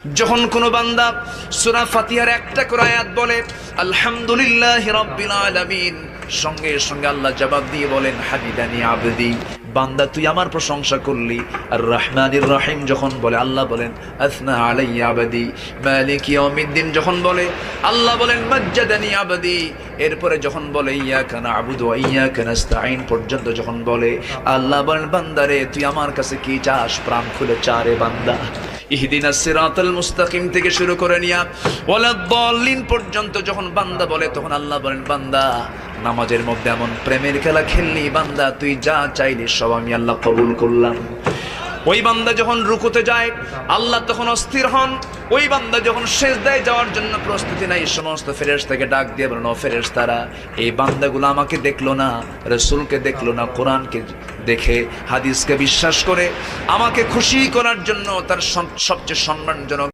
যখন কোনো বান্দা সূরা ফাতিহার একটা করে আয়াত বলে আলহামদুলিল্লাহি রাব্বিল আলামিন, সঙ্গে সঙ্গে আল্লাহ জবাব দিয়ে বলেন হামিদানি আবদি, বান্দা তুই আমার প্রশংসা করলি। আর রহমানির রহিম যখন বলে আল্লাহ বলেন আসনা আলাইয়া আবদি। মালিক ইয়াউমিদ্দিন যখন বলে আল্লাহ বলেন মাজ্জাদানি আবদি। এরপরে যখন বলে ইয়াকা না'বুদু ওয়া ইয়াকা নাস্তাঈন পর্যন্ত যখন বলে আল্লাহ বলেন বান্দারে তুই আমার কাছে কি চাস, প্রাণ খুলে চা রে বান্দা। ইহদিনাস সিরাতাল মুস্তাকিম থেকে শুরু করে নিয়া ওয়ালাদ-দাল্লিন পর্যন্ত যখন বান্দা বলে তখন আল্লাহ বলেন বান্দা নামাজের মধ্যে এমন প্রেমের খেলা খেললি বান্দা, তুই যা চাইলি সব আমি আল্লাহ কবুল করলাম। ওই বান্দা যখন রুকুতে যায় আল্লাহ তখন অস্থির হন। ওই বান্দা যখন সিজদায় যাওয়ার জন্য প্রস্তুতি নেয় সমস্ত ফেরেশতাকে ডাক দিয়ে বলেন ও ফেরেশতারা, এই বান্দাগুলো আমাকে দেখলো না, রাসূলকে দেখলো না, কোরআনকে দেখে হাদিসকে বিশ্বাস করে আমাকে খুশি করার জন্য তার সবচেয়ে সম্মানজনক